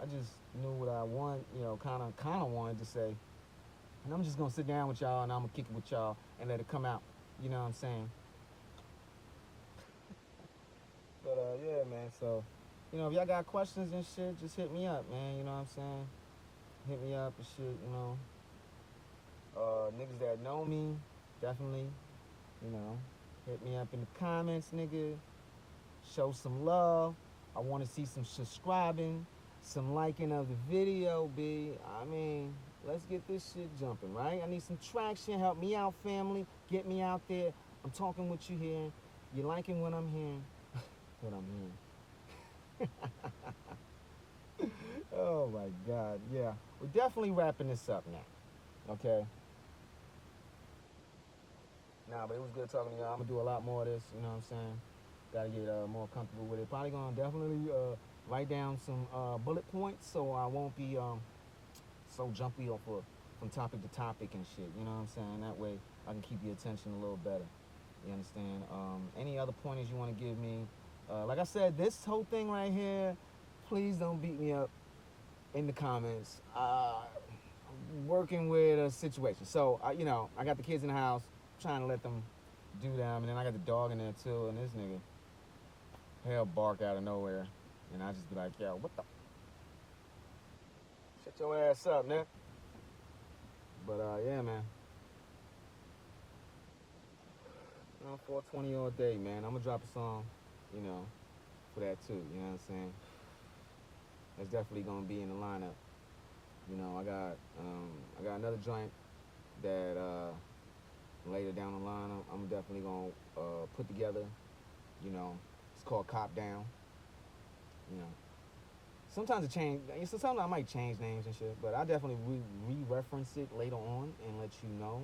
I just knew what I want. Kind of wanted to say. And I'm just gonna sit down with y'all and I'm gonna kick it with y'all and let it come out. You know what I'm saying? But yeah, man. So, if y'all got questions and shit, just hit me up, man. You know what I'm saying? Hit me up and shit. Niggas that know me, definitely. Hit me up in the comments, nigga. Show some love. I want to see some subscribing, some liking of the video, B. I mean, let's get this shit jumping, right? I need some traction. Help me out, family. Get me out there. I'm talking what you hearing. You liking what I'm hearing? What I'm hearing. Oh my God. Yeah. We're definitely wrapping this up now. Okay. Nah, but it was good talking to y'all. I'm gonna do a lot more of this, you know what I'm saying? Gotta get more comfortable with it. Probably gonna definitely write down some bullet points so I won't be so jumpy off from topic to topic and shit. You know what I'm saying? That way I can keep your attention a little better. You understand? Any other pointers you want to give me? Like I said, this whole thing right here, please don't beat me up in the comments. I'm working with a situation. So, I got the kids in the house, trying to let them do them. And then I got the dog in there too. And this nigga, hell bark out of nowhere. And I just be like, yo, what the? Shut your ass up, nigga. But yeah, man. 420 all day, man. I'm gonna drop a song, for that too. You know what I'm saying? That's definitely gonna be in the lineup. I got another joint that later down the line I'm definitely gonna put together. It's called Cop Down. You know, sometimes it change. Sometimes I might change names and shit, but I definitely re-reference it later on and let you know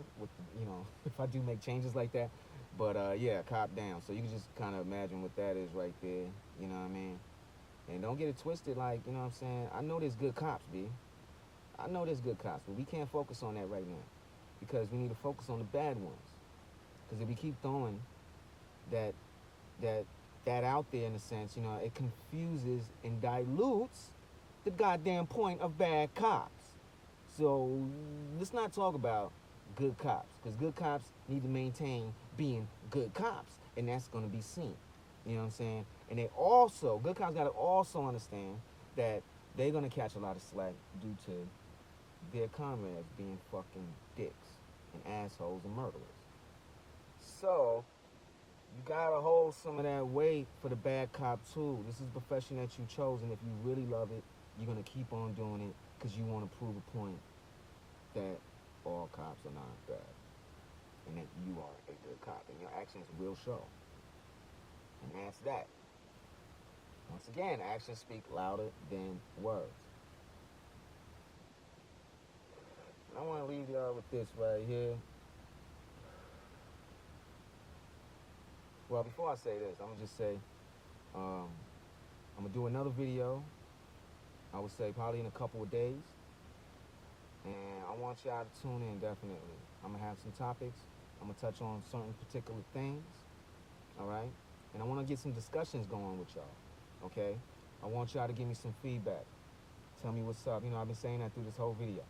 if I do make changes like that. But yeah, Cop Down. So you can just kind of imagine what that is right there. You know what I mean? And don't get it twisted. Like, you know what I'm saying? I know there's good cops, B. I know there's good cops, but we can't focus on that right now because we need to focus on the bad ones. Because if we keep throwing that out there in a sense, it confuses and dilutes the goddamn point of bad cops. So let's not talk about good cops because good cops need to maintain being good cops, and that's going to be seen. You know what I'm saying? And good cops got to also understand that they're going to catch a lot of slack due to their comrades being fucking dicks and assholes and murderers. So you gotta hold some of that weight for the bad cop too. This is a profession that you chose, and if you really love it, you're gonna keep on doing it because you want to prove a point that all cops are not bad, and that you are a good cop, and your actions will show. And that's that. Once again, actions speak louder than words. And I want to leave y'all with this right here. Well, before I say this, I'm gonna just say um, I'm gonna do another video. I would say probably in a couple of days, and I want y'all to tune in definitely. I'm gonna have some topics. I'm gonna touch on certain particular things. All right, and I want to get some discussions going with y'all. Okay, I want y'all to give me some feedback. Tell me what's up. You know, I've been saying that through this whole video.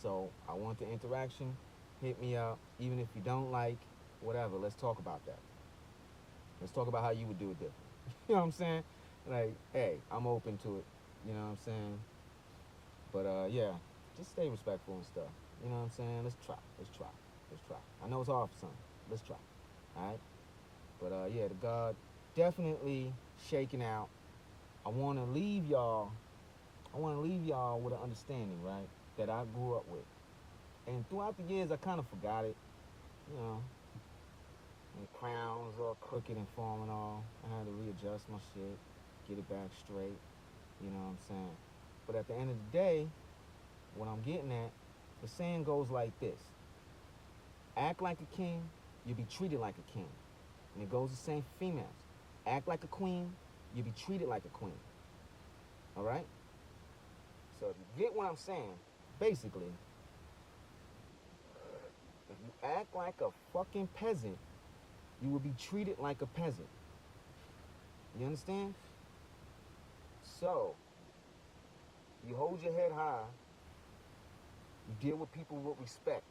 So I want the interaction. Hit me up, even if you don't like whatever. Let's talk about that. Let's talk about how you would do it different. You know what I'm saying? Like, hey, I'm open to it. You know what I'm saying? But yeah, just stay respectful and stuff. You know what I'm saying? Let's try. Let's try. Let's try. I know it's hard for some. Let's try. All right. But yeah, the God definitely shaking out. I want to leave y'all. I want to leave y'all with an understanding, right, that I grew up with. And throughout the years, I kind of forgot it. You know, and the crown was all crooked and falling off. I had to readjust my shit, get it back straight. You know what I'm saying? But at the end of the day, what I'm getting at, the saying goes like this: act like a king, you'll be treated like a king. And it goes the same for females. Act like a queen, you'll be treated like a queen. All right? So if you get what I'm saying, basically, if you act like a fucking peasant, you will be treated like a peasant. You understand? So, you hold your head high, you deal with people with respect,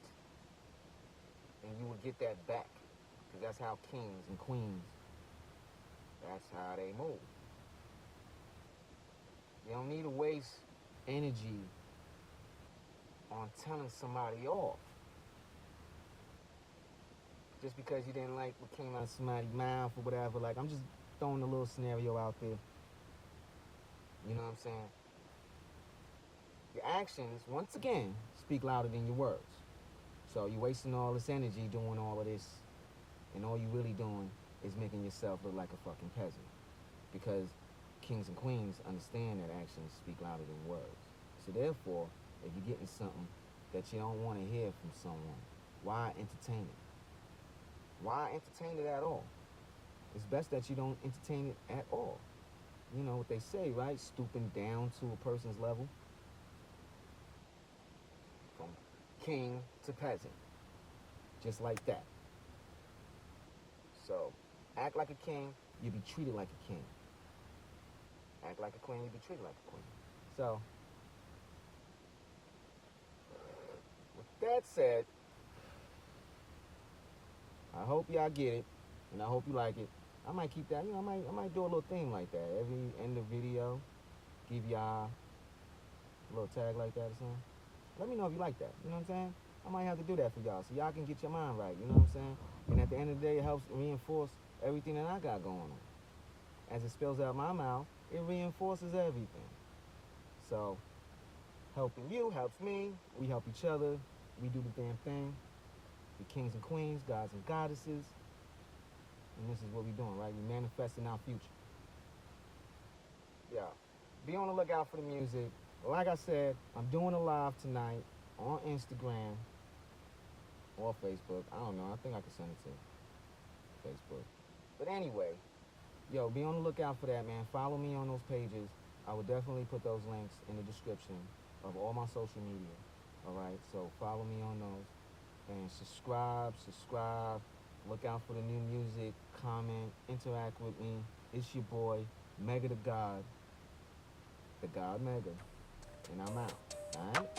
and you will get that back. Because that's how kings and queens, that's how they move. You don't need to waste energy on telling somebody off. Just because you didn't like what came out of somebody's mouth or whatever. Like, I'm just throwing a little scenario out there. You know what I'm saying? Your actions, once again, speak louder than your words. So you're wasting all this energy doing all of this, and all you really doing is making yourself look like a fucking peasant. Because kings and queens understand that actions speak louder than words. So therefore, if you're getting something that you don't want to hear from someone, why entertain it? Why entertain it at all? It's best that you don't entertain it at all. You know what they say, right? Stooping down to a person's level. From king to peasant. Just like that. So, act like a king, you'll be treated like a king. Act like a queen, you'll be treated like a queen. So, with that said, I hope y'all get it, and I hope you like it. I might keep that, you know, I might do a little thing like that. Every end of video, give y'all a little tag like that or something. Let me know if you like that, you know what I'm saying? I might have to do that for y'all, so y'all can get your mind right, you know what I'm saying? And at the end of the day, it helps reinforce everything that I got going on. As it spills out my mouth, it reinforces everything. So, helping you helps me. We help each other. We do the damn thing. The kings and queens, gods and goddesses. And this is what we're doing, right? We're manifesting our future. Yeah. Be on the lookout for the music. Like I said, I'm doing a live tonight on Instagram or Facebook. I don't know. I think I can send it to Facebook. But anyway, yo, be on the lookout for that, man. Follow me on those pages. I will definitely put those links in the description of all my social media. All right? So follow me on those. And subscribe. Look out for the new music. Comment. Interact with me. It's your boy, Mega the God. The God Mega. And I'm out. All right?